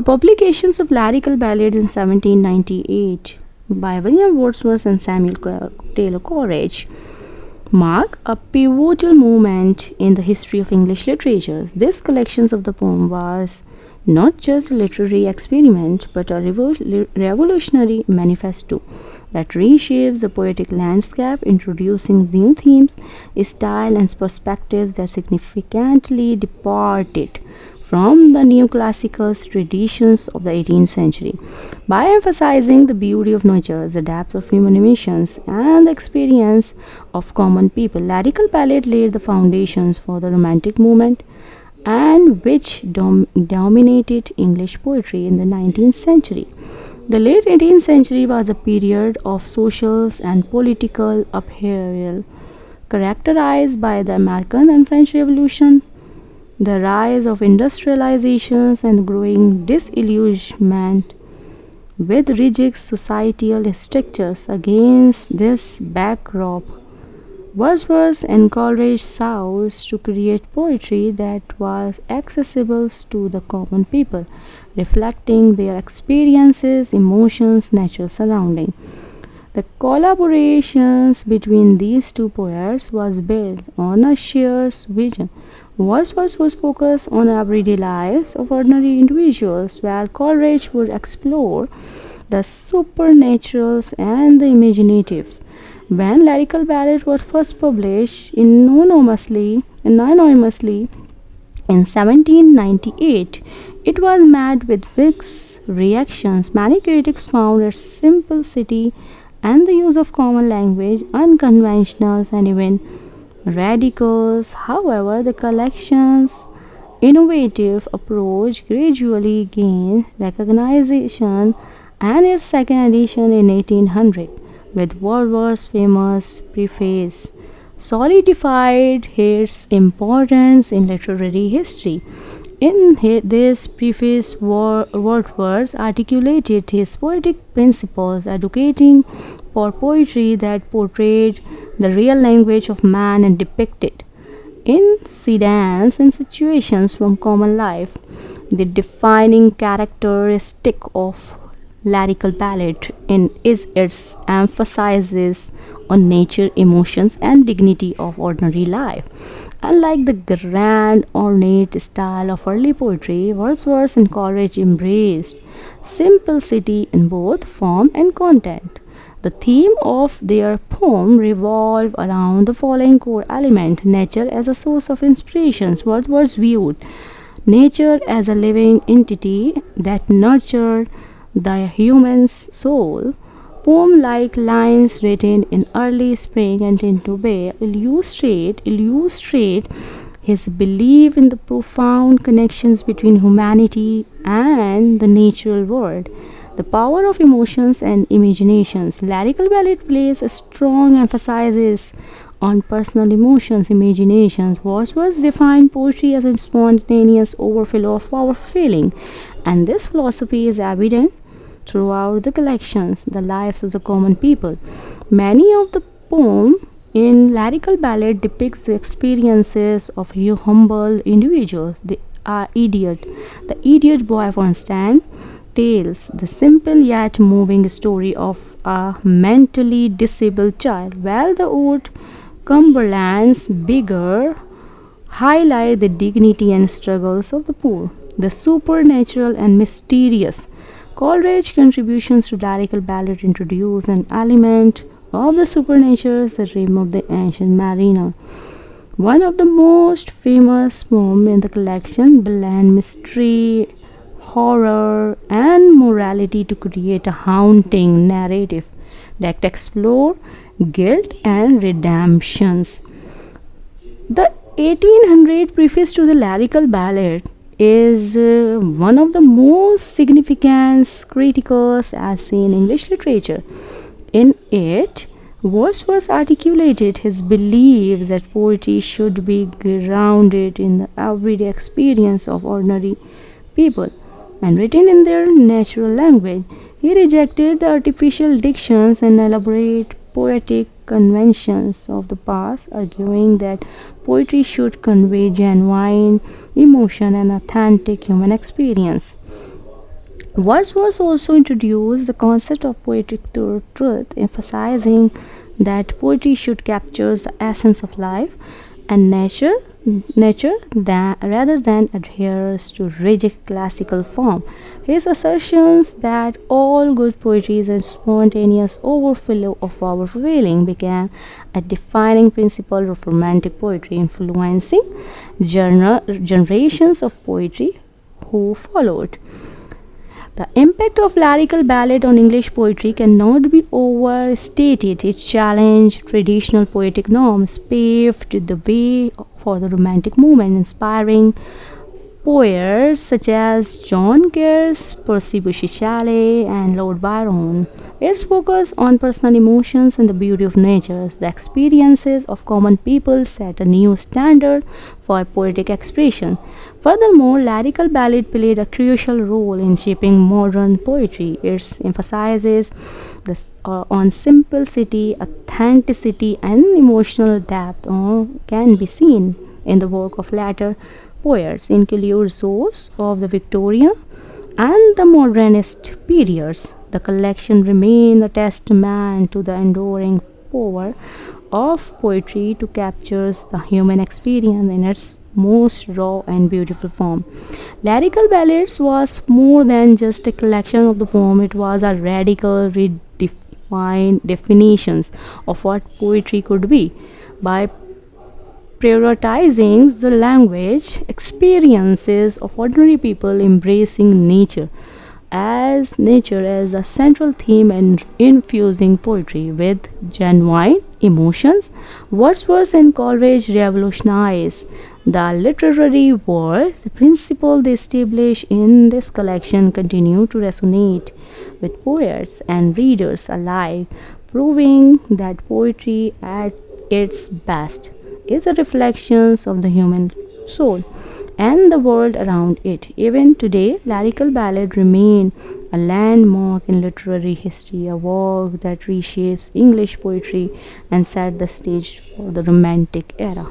The publications of lyrical ballads in 1798 by William Wordsworth and Samuel Taylor Coleridge mark a pivotal moment in the history of English literature. This collection of the poem was not just a literary experiment but a revolutionary manifesto that reshapes the poetic landscape, introducing new themes, style, and perspectives that significantly departed from the neoclassical traditions of the 18th century. By emphasizing the beauty of nature, the depth of human emotions, and the experience of common people, lyrical ballad laid the foundations for the Romantic movement and which dominated English poetry in the 19th century. The late 18th century was a period of social and political upheaval characterized by the American and French Revolution, the rise of industrializations, and growing disillusionment with rigid societal structures. Against this backdrop, Wordsworth encouraged South to create poetry that was accessible to the common people, reflecting their experiences, emotions, natural surroundings. The collaborations between these two poets was built on a shared vision. Wordsworth was focused on everyday lives of ordinary individuals, while Coleridge would explore the supernaturals and the imaginatives. When lyrical ballad was first published anonymously in 1798, it was met with mixed reactions. Many critics found its simplicity and the use of common language unconventional and even radicals. However, the collection's innovative approach gradually gained recognition, and its second edition in 1800, with Wordsworth's famous Preface, solidified its importance in literary history. In this preface, Wordsworth articulated his poetic principles, advocating for poetry that portrayed the real language of man and depicted incidents and situations from common life. The defining characteristic of lyrical ballad is its emphasis on nature, emotions, and dignity of ordinary life. Unlike the grand, ornate style of early poetry, Wordsworth and Coleridge embraced simplicity in both form and content. The theme of their poem revolved around the following core element: nature as a source of inspirations. Wordsworth viewed nature as a living entity that nurtured the human's soul. Poem like lines written in early spring and into May illustrate his belief in the profound connections between humanity and the natural world. The power of emotions and imaginations. Lyrical ballad places a strong emphasis on personal emotions, imaginations. Wordsworth defined poetry as a spontaneous overflow of powerful feeling, and this philosophy is evident throughout the collections, the lives of the common people. Many of the poems in lyrical ballad depicts the experiences of humble individuals. The idiot boy, for instance, tells the simple yet moving story of a mentally disabled child, while the old Cumberland's beggar highlight the dignity and struggles of the poor, the supernatural and mysterious. Coleridge's contributions to lyrical ballad introduce an element of the supernatural, the dream of the ancient mariner. One of the most famous poems in the collection blend mystery, horror, and morality to create a haunting narrative that explore guilt and redemptions. The 1800 preface to the lyrical ballad is one of the most significant critical essays in English literature. In it, Wordsworth articulated his belief that poetry should be grounded in the everyday experience of ordinary people and written in their natural language. He rejected the artificial dictions and elaborate poetic conventions of the past, arguing that poetry should convey genuine emotion and authentic human experience. Wordsworth also introduced the concept of poetic truth, emphasizing that poetry should capture the essence of life and nature rather than adheres to rigid classical form. His assertions that all good poetry is a spontaneous overflow of our feeling became a defining principle of romantic poetry, influencing generations of poetry who followed. The impact of lyrical ballad on English poetry cannot be overstated. It challenged traditional poetic norms, paved the way for the Romantic movement, inspiring poets such as John Keats, Percy Bysshe Shelley, and Lord Byron. Its focus on personal emotions and the beauty of nature, the experiences of common people set a new standard for poetic expression. Furthermore, lyrical ballad played a crucial role in shaping modern poetry. It emphasizes on simplicity, authenticity, and emotional depth can be seen in the work of latter poets, include those of the Victorian and the modernist periods. The collection remains a testament to the enduring power of poetry to capture the human experience in its most raw and beautiful form. Lyrical Ballads was more than just a collection of the poem, it was a radical redefined definitions of what poetry could be. By prioritizing the language experiences of ordinary people, embracing nature as a central theme and infusing poetry with genuine emotions. Wordsworth and Coleridge revolutionized the literary world. The principle they established in this collection continue to resonate with poets and readers alike, proving that poetry at its best is a reflection of the human soul and the world around it. Even today, lyrical ballad remain a landmark in literary history, a work that reshapes English poetry and set the stage for the Romantic era.